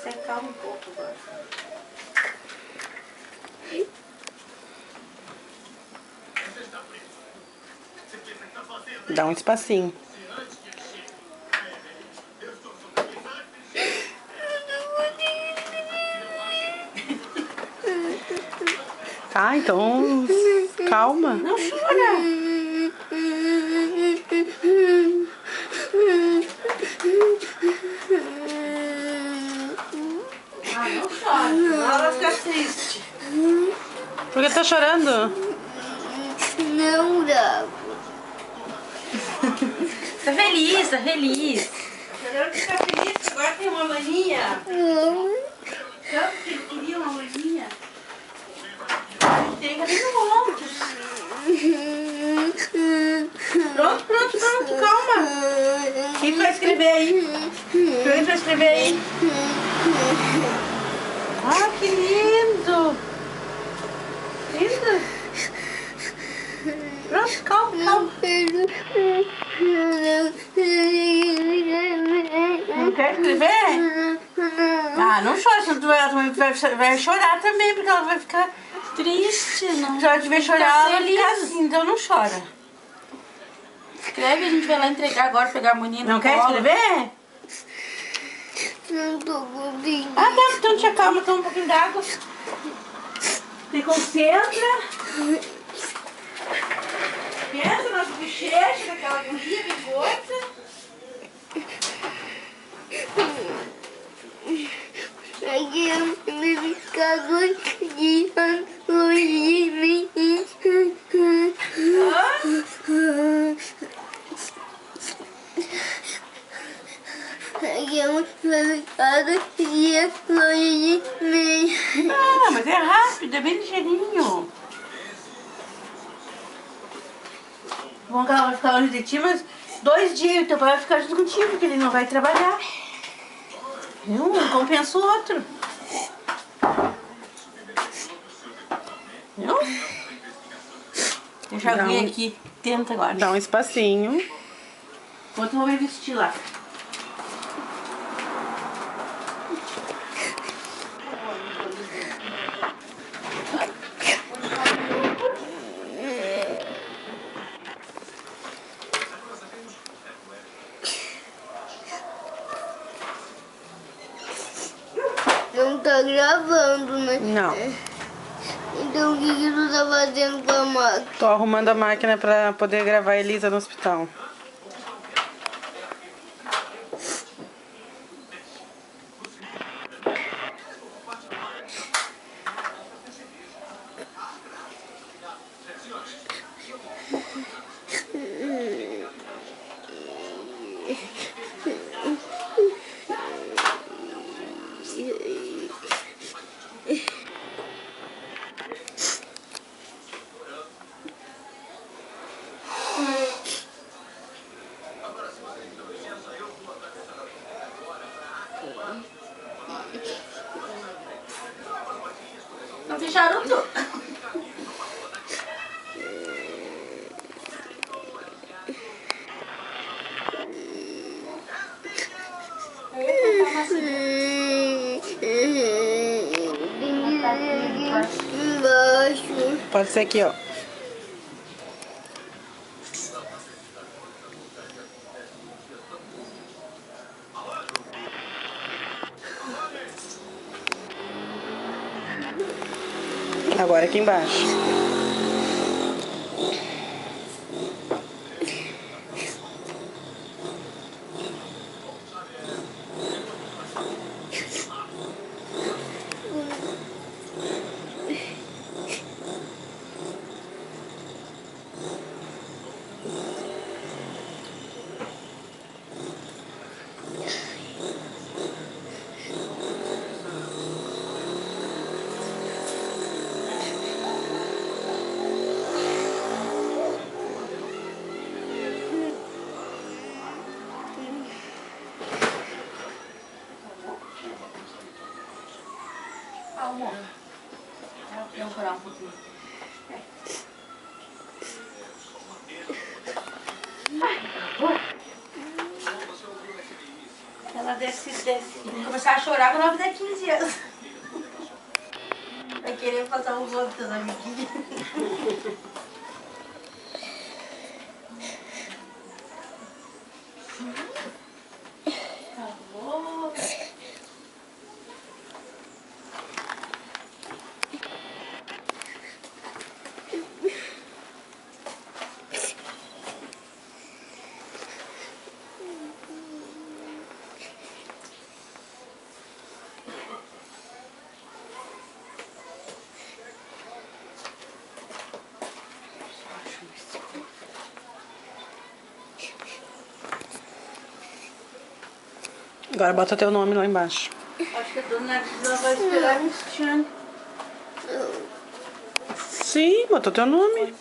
se acalma um pouco agora. Dá um espacinho. Tá, então calma. Não chora. Ah, não chora. Ela vai ficar triste. Por que tá chorando? Não dá. Tá feliz, tá feliz. Quero ficar feliz, que agora tem uma maninha. Tanto que ele queria uma maninha. Tem que abrir no ombro. Pronto, pronto, pronto, calma. Quem vai escrever aí? Quem vai escrever aí? Ah, que lindo. Lindo. Pronto, calma, calma. Não quer escrever? Ah, não chora, senão tu vai chorar também, porque ela vai ficar triste. Não. Se ela te ver chorar, ela vai ficar assim, então não chora. Escreve, a gente vai lá entregar agora, pegar a maninha. Não quer escrever? Não tô conseguindo. Ah, tá, então te acalma, toma um pouquinho d'água. Se concentra. Pensa nas bochechas daquela guria bigota. Aqui eu me ficar 2 dias longe de mim. Aqui eu me ficar 2 dias longe de mim. Ah, mas é rápido, é bem ligeirinho. Bom que ela vai ficar longe de ti, mas 2 dias teu pai vai ficar junto contigo, porque ele não vai trabalhar. Um compensa o outro. Viu? Deixa a aguinha aqui. Tenta agora. Dá um espacinho. Enquanto eu vou me vestir lá. Não tá gravando, né? Não. Então o que tu tá fazendo com a máquina? Tô arrumando a máquina pra poder gravar a Elisa no hospital. Não tem charuto? Embaixo. Pode ser aqui, ó. Agora aqui embaixo. Amor. Vamos chorar um pouquinho. Ela começar a chorar quando ela fizer 15 anos. Vai querer passar uns outros amiguinhos. Agora bota teu nome lá embaixo. Acho que a dona Gisela vai esperar o Cristiano. Sim, botou teu nome.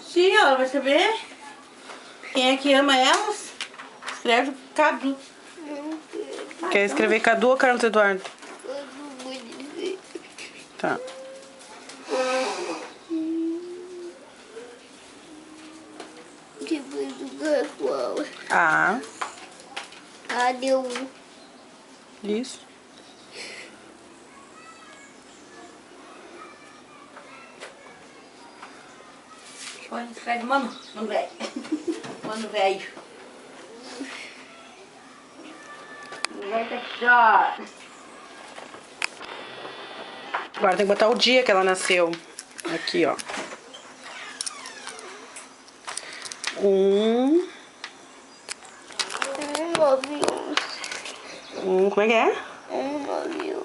Sim, ela vai saber. Quem é que ama elas? Escreve Cadu. Quer escrever Cadu ou Carlos Eduardo? Tá. Depois do garfo. A. Ah, deu um. Isso. Olha, escreve mano velho. Mano velho. Mano velho tá aqui, ó. Agora tem que botar o dia que ela nasceu. Aqui, ó. 9, 11. Como é que é? 9,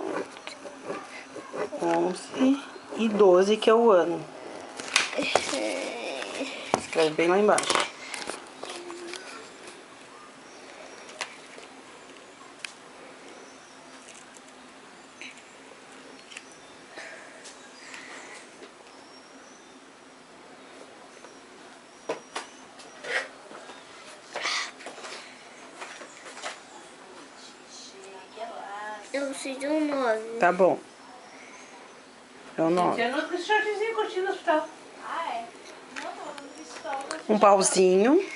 11 e 12, que é o ano. Escreve bem lá embaixo. Eu sei do 9. Tá bom. É o 9. Eu não fiz shortzinho curtindo no hospital. Um pauzinho.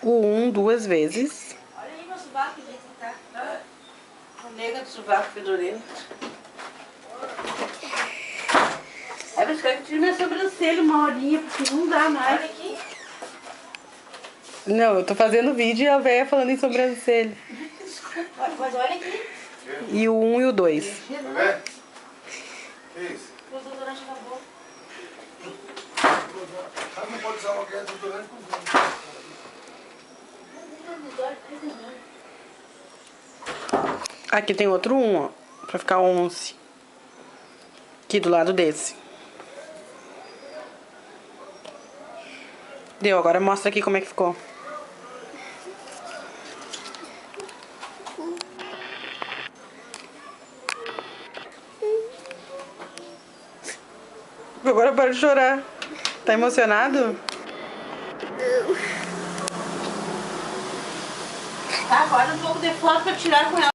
O 1 2 vezes. Olha aí meu sovaco, gente, que tá. O nega do sovaco fedorento. Aí eu escrevo que tira minha sobrancelha uma horinha, porque não dá mais. Olha aqui. Não, eu tô fazendo vídeo e a véia falando em sobrancelha. Mas olha aqui. E o 1 e o 2. Que isso? O desodorante acabou. Não pode usar alguém desodorante com Aqui tem outro 1, ó. Pra ficar 11. Aqui do lado desse. Deu, agora mostra aqui como é que ficou. Agora para de chorar. Tá emocionado? Tá, agora um pouco de foto pra tirar com ela.